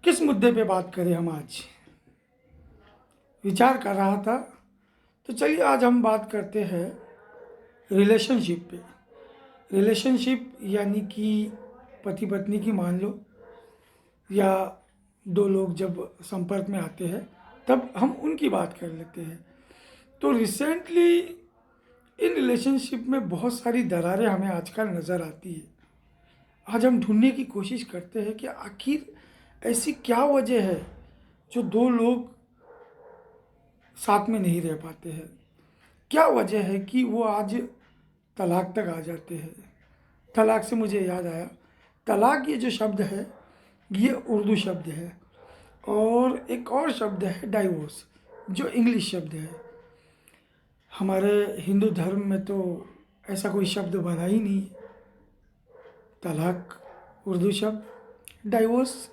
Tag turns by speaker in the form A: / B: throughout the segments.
A: किस मुद्दे पे बात करें हम आज? विचार कर रहा था, तो चलिए आज हम बात करते हैं रिलेशनशिप पे। रिलेशनशिप यानी कि पति पत्नी की मान लो, या दो लोग जब संपर्क में आते हैं तब हम उनकी बात कर लेते हैं। तो रिसेंटली इन रिलेशनशिप में बहुत सारी दरारें हमें आजकल नज़र आती है। आज हम ढूंढने की कोशिश करते हैं कि आखिर ऐसी क्या वजह है जो दो लोग साथ में नहीं रह पाते हैं। क्या वजह है कि वो आज तलाक तक आ जाते हैं। तलाक से मुझे याद आया, तलाक ये जो शब्द है ये उर्दू शब्द है, और एक और शब्द है डाइवोर्स जो इंग्लिश शब्द है। हमारे हिंदू धर्म में तो ऐसा कोई शब्द बना ही नहीं है। तलाक उर्दू शब्द, डाइवोर्स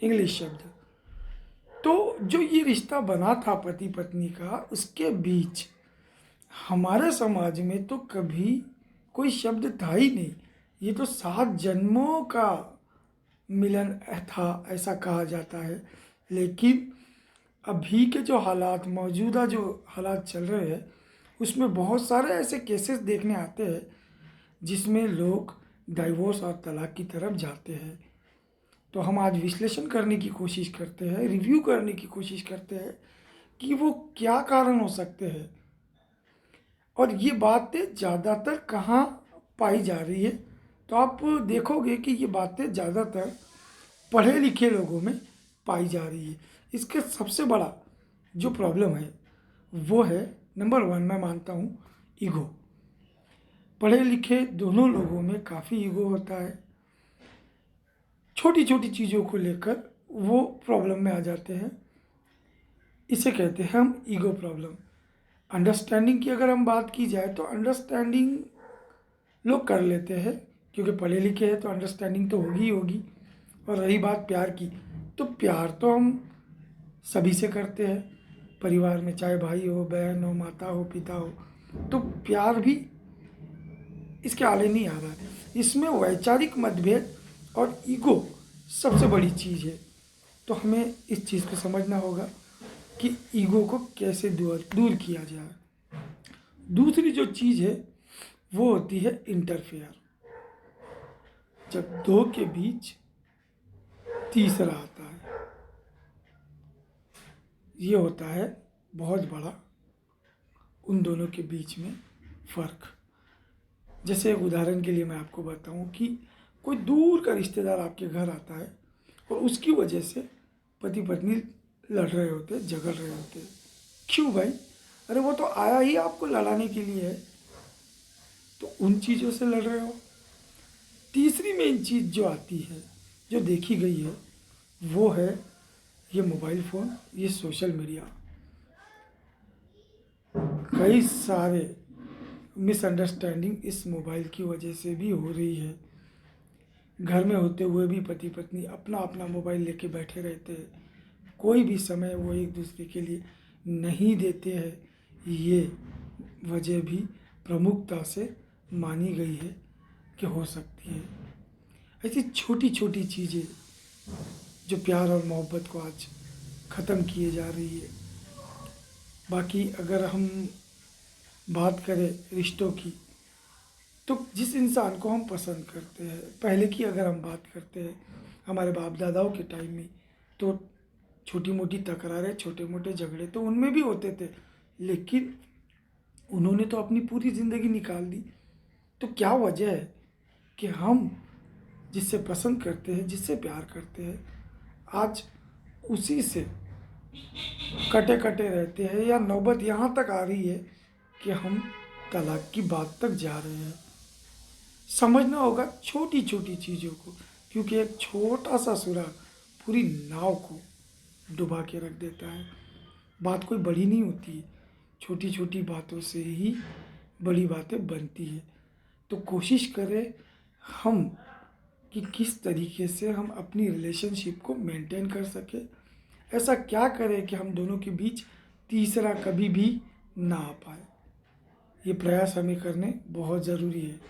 A: इंग्लिश शब्द। तो जो ये रिश्ता बना था पति पत्नी का, उसके बीच हमारे समाज में तो कभी कोई शब्द था ही नहीं। ये तो 7 जन्मों का मिलन था, ऐसा कहा जाता है। लेकिन अभी के जो हालात, मौजूदा जो हालात चल रहे हैं, उसमें बहुत सारे ऐसे केसेस देखने आते हैं जिसमें लोग डाइवोर्स और तलाक की तरफ जाते हैं। तो हम आज विश्लेषण करने की कोशिश करते हैं, रिव्यू करने की कोशिश करते हैं कि वो क्या कारण हो सकते हैं और ये बातें ज़्यादातर कहाँ पाई जा रही है। तो आप देखोगे कि ये बातें ज़्यादातर पढ़े लिखे लोगों में पाई जा रही है। इसके सबसे बड़ा जो प्रॉब्लम है वो है, नंबर 1 मैं मानता हूँ, ईगो। पढ़े लिखे दोनों लोगों में काफ़ी ईगो होता है। छोटी छोटी चीज़ों को लेकर वो प्रॉब्लम में आ जाते हैं। इसे कहते हैं हम ईगो प्रॉब्लम। अंडरस्टैंडिंग की अगर हम बात की जाए तो अंडरस्टैंडिंग लोग कर लेते हैं, क्योंकि पढ़े लिखे हैं तो अंडरस्टैंडिंग तो होगी ही होगी। और रही बात प्यार की, तो प्यार तो हम सभी से करते हैं परिवार में, चाहे भाई हो, बहन हो, माता हो, पिता हो। तो प्यार भी इसके आगे नहीं आ रहा है। इसमें वैचारिक मतभेद और ईगो सबसे बड़ी चीज़ है। तो हमें इस चीज़ को समझना होगा कि ईगो को कैसे दूर किया जाए। दूसरी जो चीज़ है वो होती है इंटरफेयर। जब दो के बीच तीसरा आता है, ये होता है बहुत बड़ा उन दोनों के बीच में फ़र्क। जैसे एक उदाहरण के लिए मैं आपको बताऊं कि कोई दूर का रिश्तेदार आपके घर आता है और उसकी वजह से पति पत्नी लड़ रहे होते, झगड़ रहे होते। क्यों भाई? अरे वो तो आया ही आपको लड़ाने के लिए है, तो उन चीज़ों से लड़ रहे हो। तीसरी मेन चीज़ जो आती है, जो देखी गई है, वो है ये मोबाइल फ़ोन, ये सोशल मीडिया। कई सारे मिसअंडरस्टैंडिंग इस मोबाइल की वजह से भी हो रही है। घर में होते हुए भी पति पत्नी अपना अपना मोबाइल लेके बैठे रहते हैं, कोई भी समय वो एक दूसरे के लिए नहीं देते हैं। ये वजह भी प्रमुखता से मानी गई है कि हो सकती है। ऐसी छोटी छोटी चीज़ें जो प्यार और मोहब्बत को आज ख़त्म किए जा रही है। बाकी अगर हम बात करें रिश्तों की, तो जिस इंसान को हम पसंद करते हैं, पहले की अगर हम बात करते हैं हमारे बाप दादाओं के टाइम में, तो छोटी मोटी तकरारें, छोटे मोटे झगड़े तो उनमें भी होते थे, लेकिन उन्होंने तो अपनी पूरी ज़िंदगी निकाल दी। तो क्या वजह है कि हम जिससे पसंद करते हैं, जिससे प्यार करते हैं, आज उसी से कटे कटे रहते हैं, या नौबत यहाँ तक आ रही है कि हम तलाक की बात तक जा रहे हैं। समझना होगा छोटी छोटी चीज़ों को, क्योंकि एक छोटा सा सुराग पूरी नाव को डुबा के रख देता है। बात कोई बड़ी नहीं होती है, छोटी छोटी बातों से ही बड़ी बातें बनती है। तो कोशिश करें हम कि किस तरीके से हम अपनी रिलेशनशिप को मेंटेन कर सकें। ऐसा क्या करें कि हम दोनों के बीच तीसरा कभी भी ना आ पाए। ये प्रयास हमें करने बहुत ज़रूरी है।